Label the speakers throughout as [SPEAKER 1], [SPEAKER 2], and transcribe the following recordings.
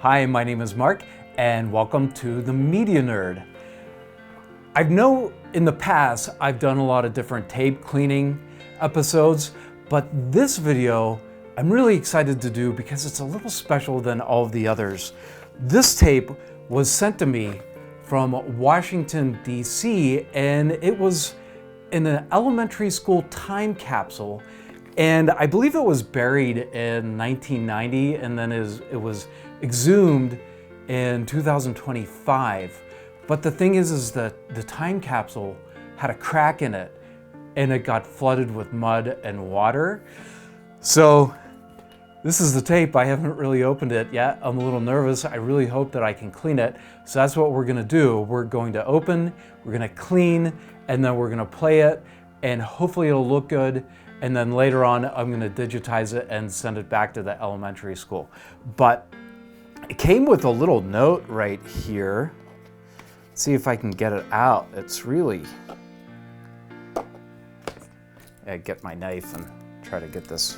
[SPEAKER 1] Hi, my name is Mark, and welcome to the Media Nerd. I know in the past I've done a lot of different tape cleaning episodes, but this video I'm really excited to do because it's a little special than all of the others. This tape was sent to me from Washington, D.C., and it was in an elementary school time capsule. And I believe it was buried in 1990, and then it was exhumed in 2025. But the thing is that the time capsule had a crack in it, and it got flooded with mud and water. So this is the tape. I haven't really opened it yet. I'm a little nervous. I really hope that I can clean it. So that's what we're gonna do. We're going to open, we're gonna clean, and then we're gonna play it, and hopefully it'll look good. And then later on, I'm gonna digitize it and send it back to the elementary school. But it came with a little note right here. Let's see if I can get it out. It's really, I get my knife and try to get this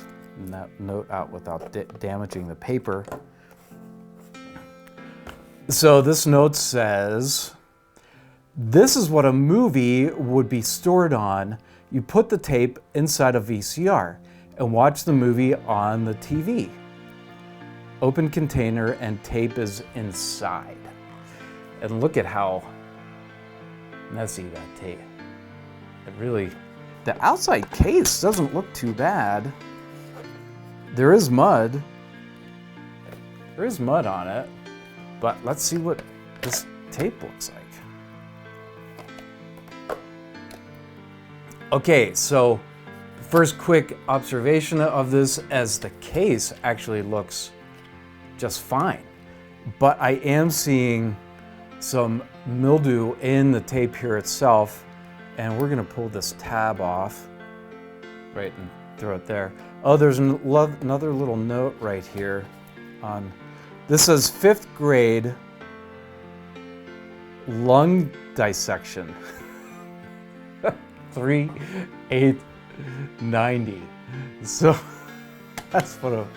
[SPEAKER 1] note out without damaging the paper. So this note says, this is what a movie would be stored on. You put the tape inside a VCR and watch the movie on the TV. Open container and tape is inside. And look at how messy that tape. It really, the outside case doesn't look too bad. There is mud. There is mud on it, but let's see what this tape looks like. Okay, so first quick observation of this, as the case actually looks just fine, but I am seeing some mildew in the tape here itself, and we're gonna pull this tab off, right, and throw it there. Oh, there's another little note right here on, this says 5th grade lung dissection. 3/8/90. So that's what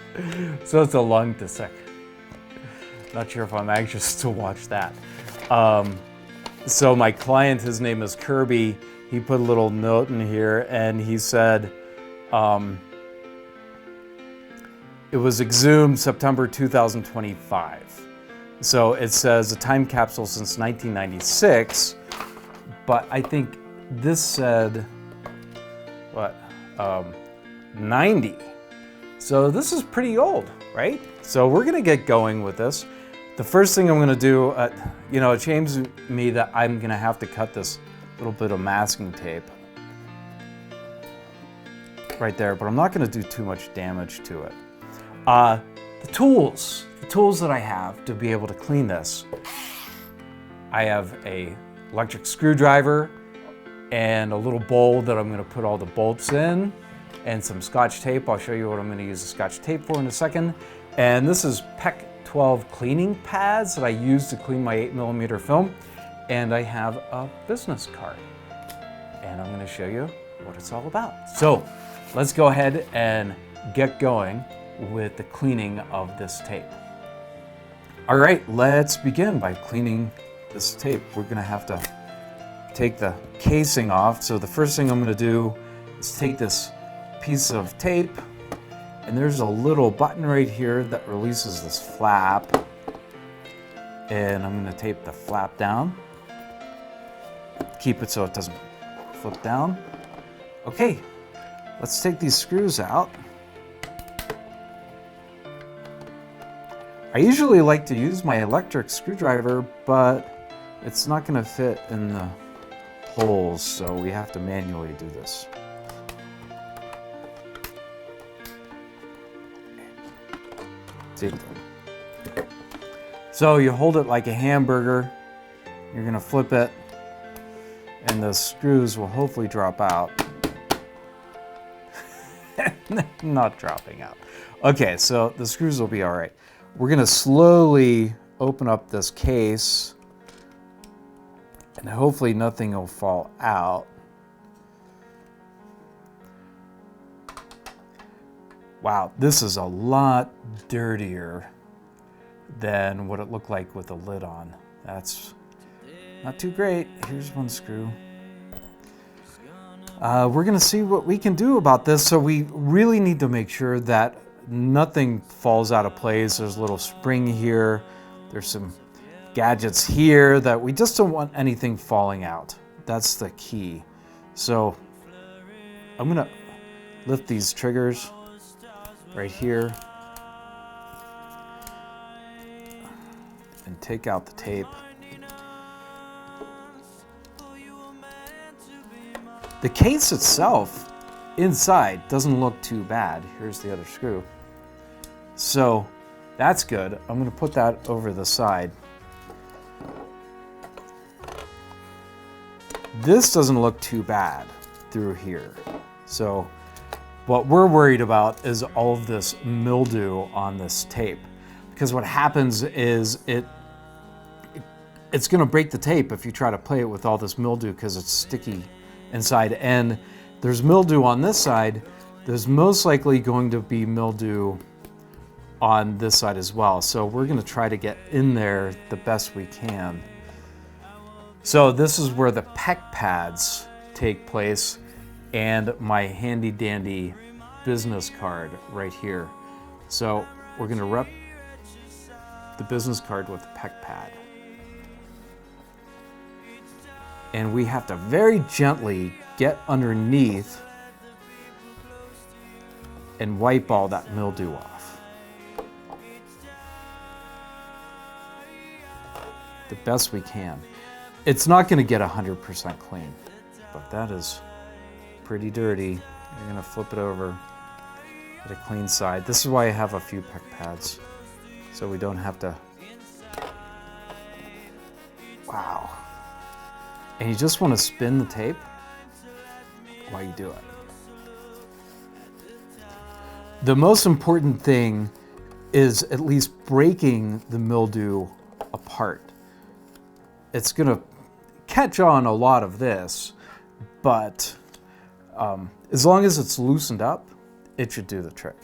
[SPEAKER 1] so it's a lung dissection. Not sure if I'm anxious to watch that. So my client, his name is Kirby, he put a little note in here and he said, it was exhumed September 2025. So it says a time capsule since 1996, but I think this said, what, 90. So this is pretty old, right? So we're gonna get going with this. The first thing I'm gonna do, you know, it shames me that I'm gonna have to cut this little bit of masking tape right there, but I'm not gonna do too much damage to it. The tools that I have to be able to clean this. I have a electric screwdriver and a little bowl that I'm gonna put all the bolts in, and some Scotch tape. I'll show you what I'm gonna use the Scotch tape for in a second. And this is PEC 12 cleaning pads that I use to clean my 8mm film. And I have a business card. And I'm gonna show you what it's all about. So let's go ahead and get going with the cleaning of this tape. All right, let's begin by cleaning this tape. We're gonna have to take the casing off. So the first thing I'm gonna do is take this piece of tape, and there's a little button right here that releases this flap. And I'm gonna tape the flap down. Keep it so it doesn't flip down. Okay, let's take these screws out. I usually like to use my electric screwdriver, but it's not gonna fit in the holes, so we have to manually do this. So you hold it like a hamburger, you're gonna flip it, and the screws will hopefully drop out. Not dropping out. Okay, so the screws will be all right. We're gonna slowly open up this case, and hopefully nothing will fall out. Wow, this is a lot dirtier than what it looked like with the lid on. That's not too great. Here's one screw. We're gonna see what we can do about this. So we really need to make sure that nothing falls out of place. There's a little spring here. There's some gadgets here that we just don't want anything falling out. That's the key. So I'm gonna lift these triggers right here and take out the tape. The case itself inside doesn't look too bad. Here's the other screw. So that's good. I'm going to put that over the side. This doesn't look too bad through here. So what we're worried about is all of this mildew on this tape. Because what happens is it's going to break the tape if you try to play it with all this mildew because it's sticky inside, and there's mildew on this side. There's most likely going to be mildew on this side as well. So we're going to try to get in there the best we can. So this is where the PEC pads take place and my handy dandy business card right here. So we're going to rep the business card with the PEC pad. And we have to very gently get underneath and wipe all that mildew off. The best we can. It's not going to get 100% clean, but that is pretty dirty. You're going to flip it over, get a clean side. This is why I have a few PEC pads, so we don't have to. Wow. And you just want to spin the tape while you do it. The most important thing is at least breaking the mildew apart. It's going to catch on a lot of this, but as long as it's loosened up, it should do the trick.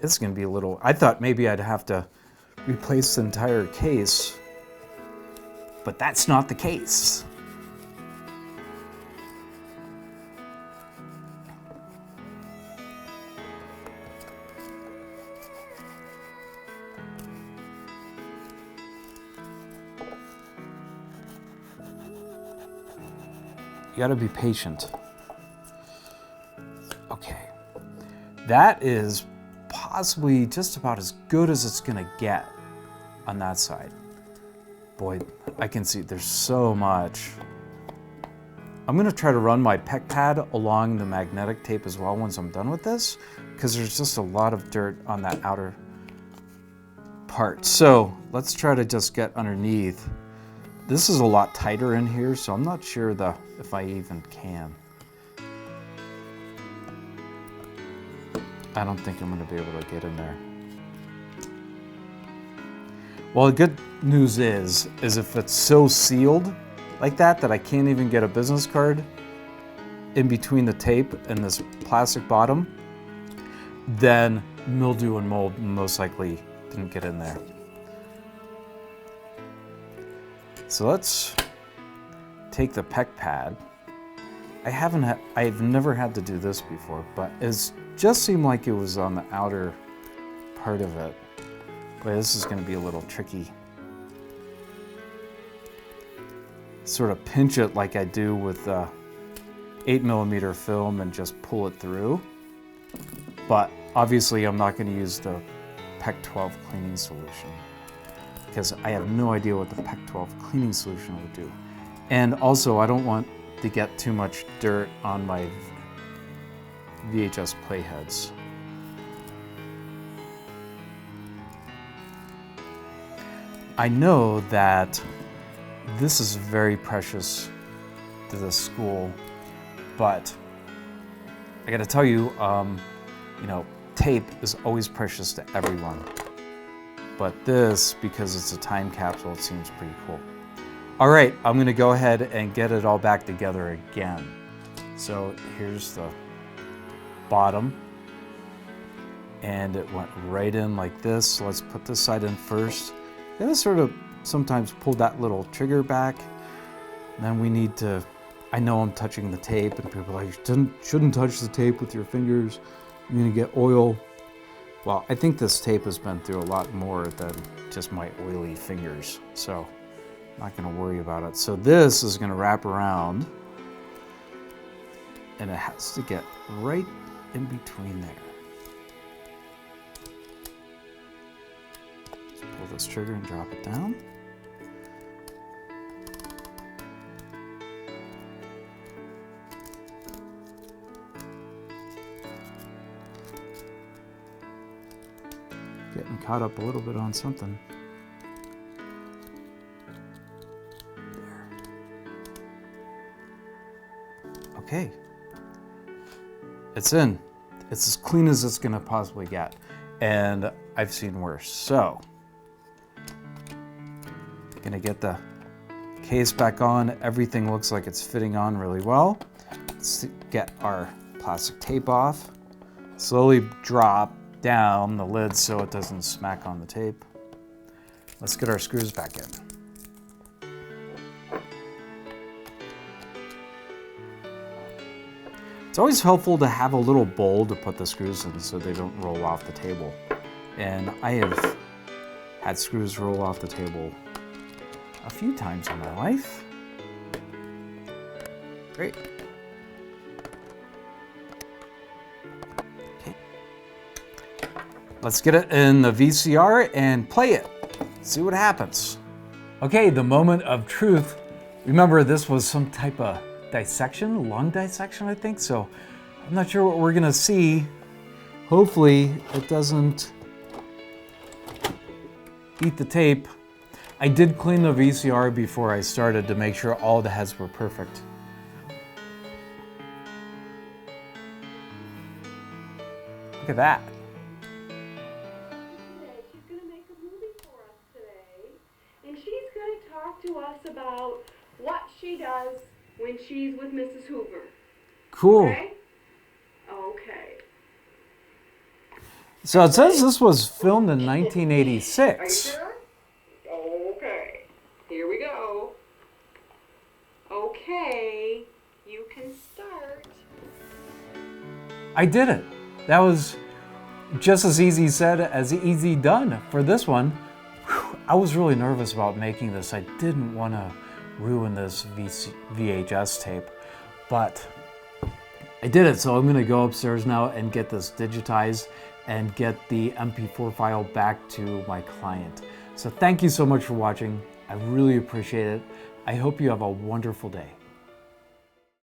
[SPEAKER 1] It's going to be a little, I thought maybe I'd have to replace the entire case, but that's not the case. You gotta be patient. Okay, that is possibly just about as good as it's gonna get on that side. Boy, I can see there's so much. I'm gonna try to run my PEC pad along the magnetic tape as well once I'm done with this, because there's just a lot of dirt on that outer part. So let's try to just get underneath. This is a lot tighter in here, so I'm not sure if I even can. I don't think I'm gonna be able to get in there. Well, the good news is if it's so sealed like that I can't even get a business card in between the tape and this plastic bottom, then mildew and mold most likely didn't get in there. So let's take the PEC pad. I've never had to do this before, but it just seemed like it was on the outer part of it. But this is going to be a little tricky. Sort of pinch it like I do with 8mm film and just pull it through. But obviously I'm not going to use the PEC 12 cleaning solution, because I have no idea what the PEC 12 cleaning solution would do. And also I don't want to get too much dirt on my VHS playheads. I know that this is very precious to the school, but I gotta tell you, tape is always precious to everyone. But this, because it's a time capsule, it seems pretty cool. All right, I'm gonna go ahead and get it all back together again. So here's the bottom and it went right in like this. So let's put this side in first. Gotta sort of sometimes pull that little trigger back. And then we need to, I know I'm touching the tape, and people are like, you shouldn't touch the tape with your fingers. You're gonna get oil. Well, I think this tape has been through a lot more than just my oily fingers, so I'm not gonna worry about it. So this is gonna wrap around, and it has to get right in between there. Let's pull this trigger and drop it down. Getting caught up a little bit on something. There. Okay. It's in. It's as clean as it's gonna possibly get. And I've seen worse. So, gonna get the case back on. Everything looks like it's fitting on really well. Let's get our plastic tape off. Slowly drop down the lid so it doesn't smack on the tape. Let's get our screws back in. It's always helpful to have a little bowl to put the screws in so they don't roll off the table. And I have had screws roll off the table a few times in my life. Great. Let's get it in the VCR and play it. See what happens. Okay, the moment of truth. Remember, this was some type of dissection, lung dissection, I think. So I'm not sure what we're gonna see. Hopefully it doesn't eat the tape. I did clean the VCR before I started to make sure all the heads were perfect. Look at that.
[SPEAKER 2] To us about what she does when she's with Mrs. Hoover.
[SPEAKER 1] Cool.
[SPEAKER 2] Okay? Okay.
[SPEAKER 1] So it says this was filmed in 1986.
[SPEAKER 2] Are you sure? Okay. Here we go. Okay. You can start.
[SPEAKER 1] I did it. That was just as easy said as easy done for this one. I was really nervous about making this. I didn't want to ruin this VHS tape, but I did it. So I'm going to go upstairs now and get this digitized and get the MP4 file back to my client. So thank you so much for watching. I really appreciate it. I hope you have a wonderful day.